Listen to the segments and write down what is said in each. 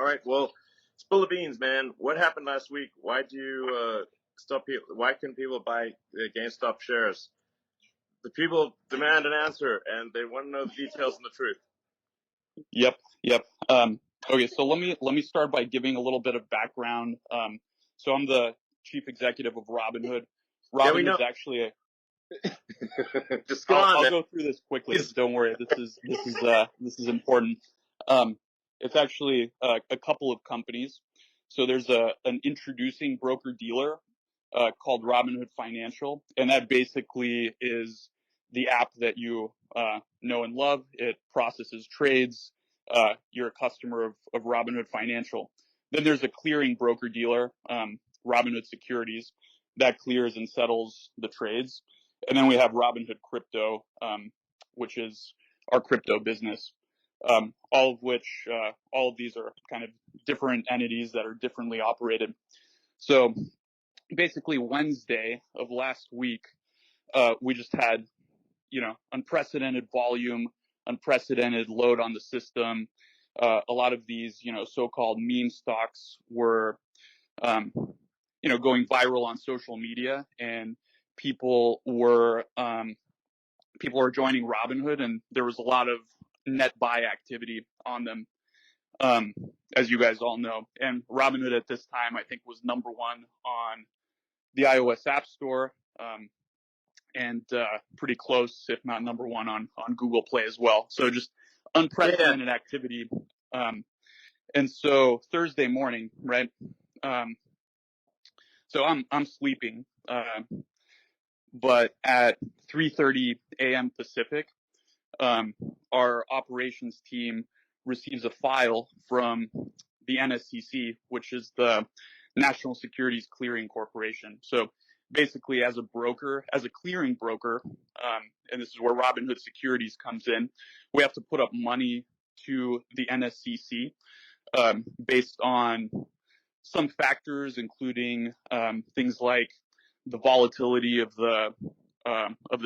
right. Well, spill the beans, man. What happened last week? Why'd you stop people? Why couldn't people buy the GameStop shares? The people demand an answer, and they want to know the details and the truth. Yep. Okay, so let me start by giving a little bit of background. So I'm the chief executive of Robinhood. Robinhood's actually a Just go on. I'll go through this quickly. Don't worry. This is important. It's actually a couple of companies. So there's an introducing broker dealer called Robinhood Financial, and that basically is the app that you know and love. It processes trades. You're a customer of Robinhood Financial. Then there's a clearing broker dealer, Robinhood Securities, that clears and settles the trades. And then we have Robinhood Crypto, which is our crypto business. All of these are kind of different entities that are differently operated. So basically Wednesday of last week, we just had, unprecedented volume, unprecedented load on the system. A lot of these, so-called meme stocks were, going viral on social media, and people were joining Robinhood, and there was a lot of net buy activity on them, as you guys all know. And Robinhood at this time, I think, was number one on the iOS App Store, and pretty close, if not number one, on Google Play as well. So just unprecedented activity. And so Thursday morning, right? So I'm sleeping, but at 3:30 a.m. Pacific, our operations team receives a file from the NSCC, which is the National Securities Clearing Corporation. So basically, as a clearing broker, and this is where Robinhood Securities comes in, we have to put up money to the NSCC based on some factors, including things like the volatility of the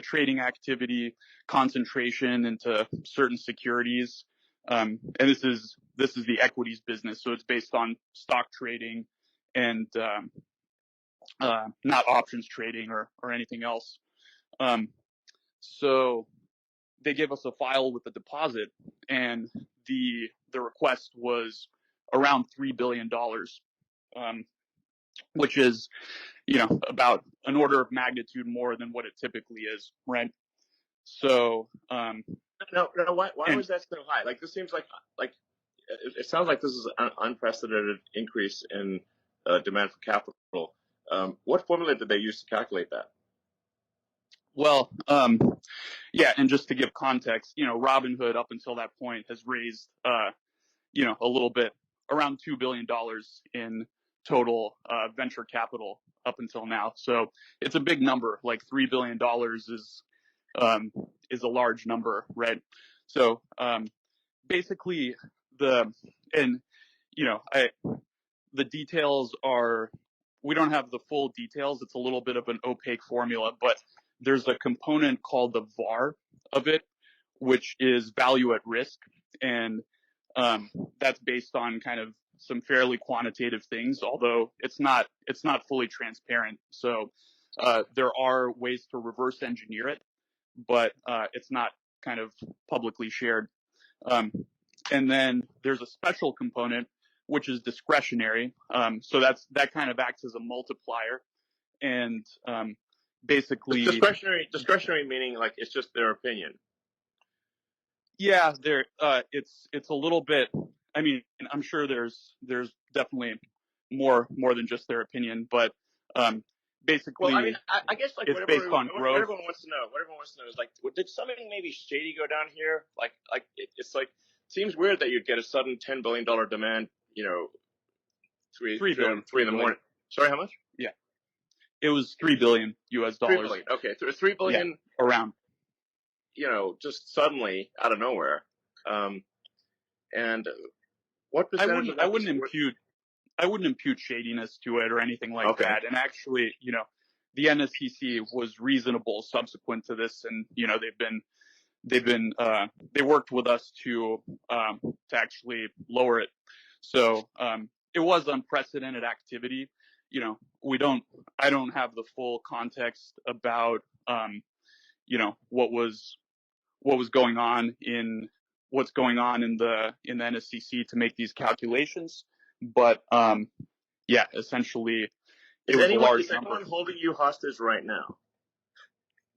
trading activity, concentration into certain securities, and this is the equities business, so it's based on stock trading and not options trading or anything else. So they gave us a file with the deposit, and the request was around $3 billion, which is, about an order of magnitude more than what it typically is, right? So, no, why was that so high? Like, this seems like it sounds like this is an unprecedented increase in demand for capital. What formula did they use to calculate that? Well, yeah, and just to give context, Robinhood up until that point has raised, a little bit, around $2 billion in total venture capital up until now. So it's a big number. Like $3 billion is a large number, right? So basically the details are, we don't have the full details. It's a little bit of an opaque formula, but there's a component called the VAR of it, which is value at risk, and that's based on kind of some fairly quantitative things, although it's not fully transparent. So there are ways to reverse engineer it, but it's not kind of publicly shared. And then there's a special component, which is discretionary. So that kind of acts as a multiplier, and basically discretionary meaning like it's just their opinion. Yeah, it's a little bit. I mean, I'm sure there's definitely more than just their opinion, but basically, well, I mean, I guess like it's based on growth. What everyone wants to know is like, did something maybe shady go down here? Like it's like, seems weird that you'd get a sudden $10 billion demand. $3 in the morning. Sorry, how much? Yeah, it was $3 billion US. $3 billion. Okay, $3 billion around. Just suddenly out of nowhere. And what percentage? I wouldn't impute shadiness to it or anything like that. And actually, the NSCC was reasonable subsequent to this, and they worked with us to actually lower it. So it was unprecedented activity. You know, I don't have the full context about what was going on in the NSCC to make these calculations, but yeah, essentially it was a large Is number. anyone holding you hostage right now?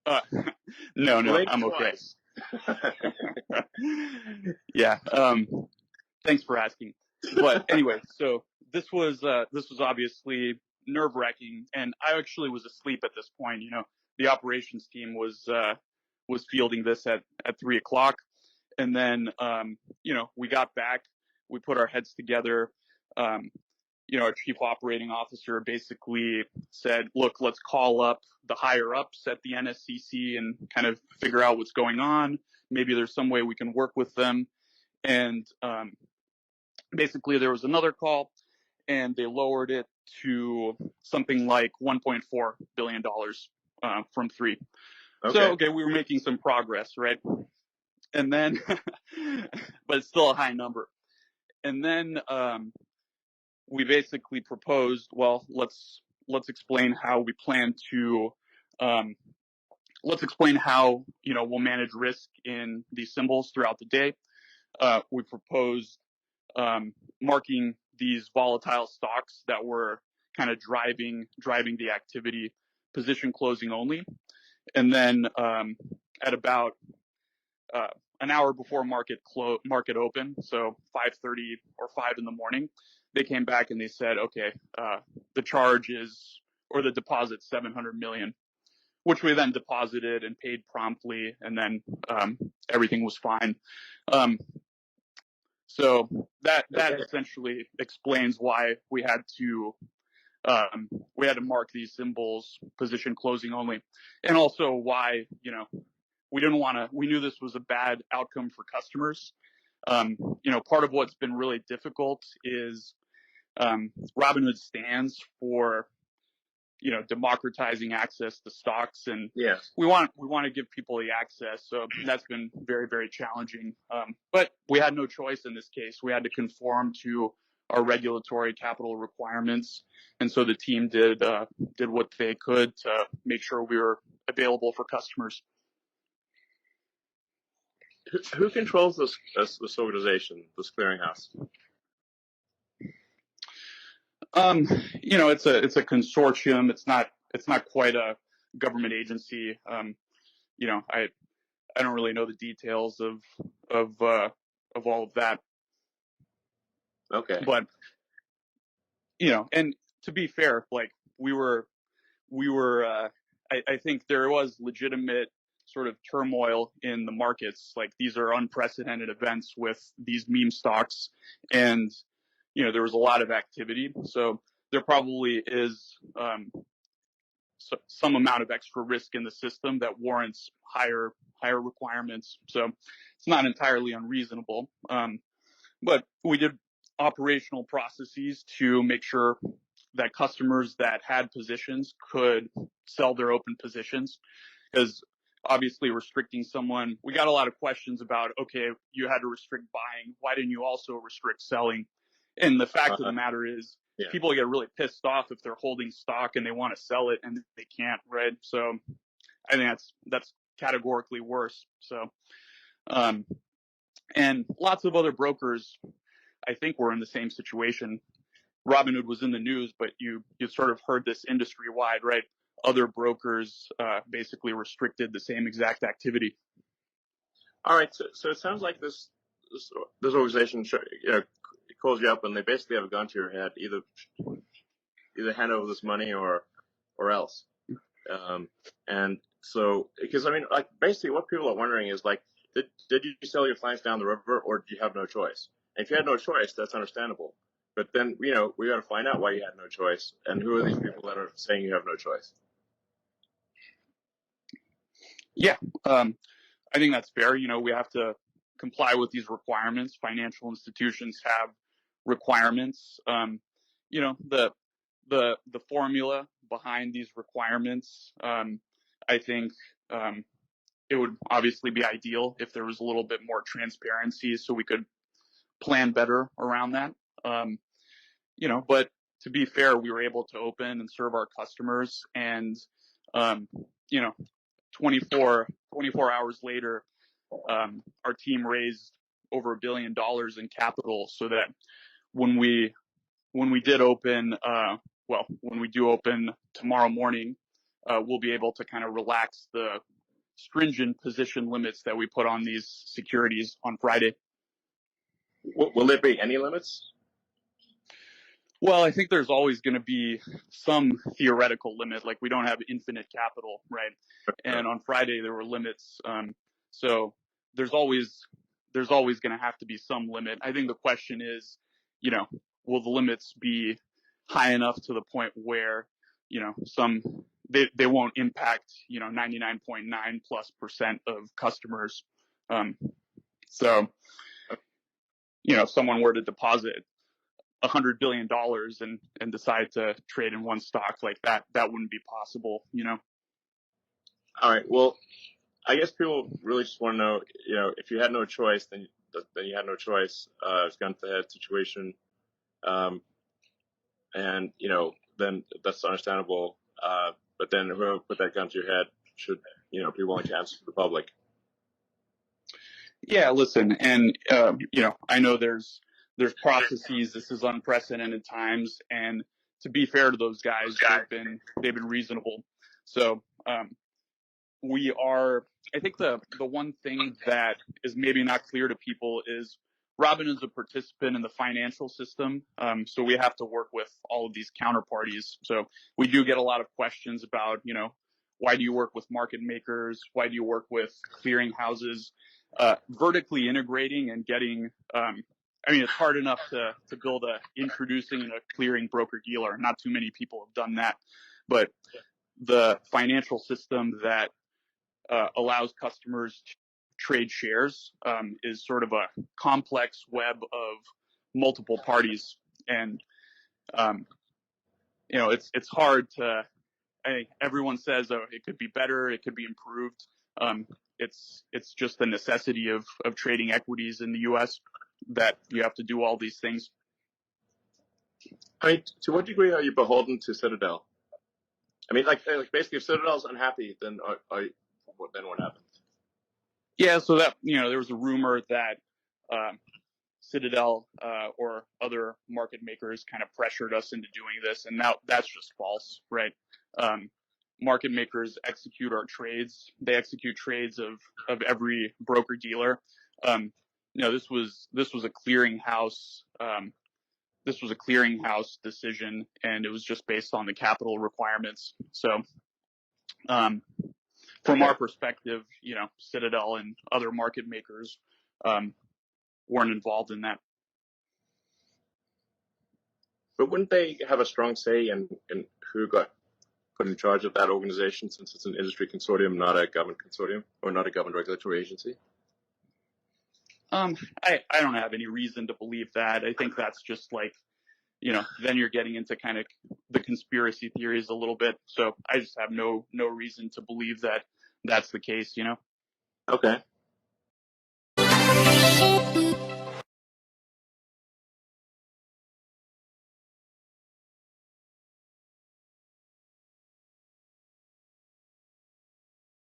Uh, no, Blink I'm okay. twice. Yeah. Thanks for asking. But anyway, so this was obviously nerve-wracking, and I actually was asleep at this point. You know, the operations team was fielding this at 3 o'clock, and then we got back, we put our heads together. Um, our chief operating officer basically said, "Look, let's call up the higher ups at the NSCC and kind of figure out what's going on. Maybe there's some way we can work with them." And basically there was another call, and they lowered it to something like $1.4 billion from 3. Okay. So, okay, we were making some progress, right? And then, but it's still a high number. And then we basically proposed, well, let's explain how we plan to, let's explain how, we'll manage risk in these symbols throughout the day. We proposed marking these volatile stocks that were kind of driving the activity, position closing only. And then at about an hour before market open, so 5:30 or 5 in the morning, they came back and they said, okay, the charge is, or the deposit, 700 million, which we then deposited and paid promptly, and then everything was fine. So that essentially explains why we had to mark these symbols position closing only, and also why we knew this was a bad outcome for customers. Part of what's been really difficult is Robinhood stands for democratizing access to stocks, and yes, we want to give people the access. So that's been very, very challenging. But we had no choice in this case. We had to conform to our regulatory capital requirements, and so the team did what they could to make sure we were available for customers. Who controls this organization, this clearinghouse? It's a consortium. It's not quite a government agency. I don't really know the details of all of that. Okay. But and to be fair, like we were I think there was legitimate sort of turmoil in the markets. Like, these are unprecedented events with these meme stocks, and there was a lot of activity. So there probably is some amount of extra risk in the system that warrants higher requirements. So it's not entirely unreasonable. But we did operational processes to make sure that customers that had positions could sell their open positions, because obviously restricting someone, we got a lot of questions about, okay, you had to restrict buying, why didn't you also restrict selling? And the fact of the matter is, people get really pissed off if they're holding stock and they want to sell it and they can't, right? So I think that's categorically worse. So and lots of other brokers, I think, were in the same situation. Robinhood was in the news, but you sort of heard this industry wide, right? Other brokers basically restricted the same exact activity. All right, so it sounds like this organization calls you up and they basically have a gun to your head, either hand over this money or else. And so, because I mean, like, basically what people are wondering is, like, did you sell your clients down the river, or did you have no choice? And if you had no choice, that's understandable. But then, we got to find out why you had no choice, and who are these people that are saying you have no choice? Yeah, I think that's fair. We have to comply with these requirements. Financial institutions have requirements. The formula behind these requirements, I think it would obviously be ideal if there was a little bit more transparency so we could plan better around that. But to be fair, we were able to open and serve our customers, and 24 hours later, our team raised over $1 billion in capital, so that when we did open, when we do open tomorrow morning, we'll be able to kind of relax the stringent position limits that we put on these securities on Friday. Will there be any limits? Well, I think there's always going to be some theoretical limit. Like, we don't have infinite capital, right? And on Friday there were limits. So there's always going to have to be some limit. I think the question is, will the limits be high enough to the point where, they won't impact, 99.9+% of customers. So, if someone were to deposit $100 billion and decide to trade in one stock like that, that wouldn't be possible, All right. Well, I guess people really just want to know, if you had no choice, then you had no choice. It's gun to head situation. And, then that's understandable. But then whoever put that gun to your head should, be willing to answer to the public. Yeah, listen, and, I know there's processes. This is unprecedented times, and to be fair to those guys, they've been reasonable. So, I think the one thing that is maybe not clear to people is Robin is a participant in the financial system. So we have to work with all of these counterparties. So we do get a lot of questions about, why do you work with market makers? Why do you work with clearing houses? Vertically integrating and getting, it's hard enough to build introducing a clearing broker dealer. Not too many people have done that, but the financial system that allows customers to trade shares is sort of a complex web of multiple parties, and it's hard to. Everyone says, oh, it could be better, it could be improved. It's just the necessity of trading equities in the U.S. that you have to do all these things. To what degree are you beholden to Citadel? Like basically, if Citadel's unhappy, then what happens? Yeah, so that there was a rumor that Citadel or other market makers kind of pressured us into doing this, and now that's just false, right? Market makers execute our trades. They execute trades of every broker dealer. This was a clearinghouse. This was a clearinghouse decision, and it was just based on the capital requirements. So, from our perspective, Citadel and other market makers weren't involved in that. But wouldn't they have a strong say in who got put in charge of that organization, since it's an industry consortium, not a government consortium, or not a government regulatory agency? I don't have any reason to believe that. I think that's just like, then you're getting into kind of the conspiracy theories a little bit. So I just have no reason to believe that that's the case, Okay.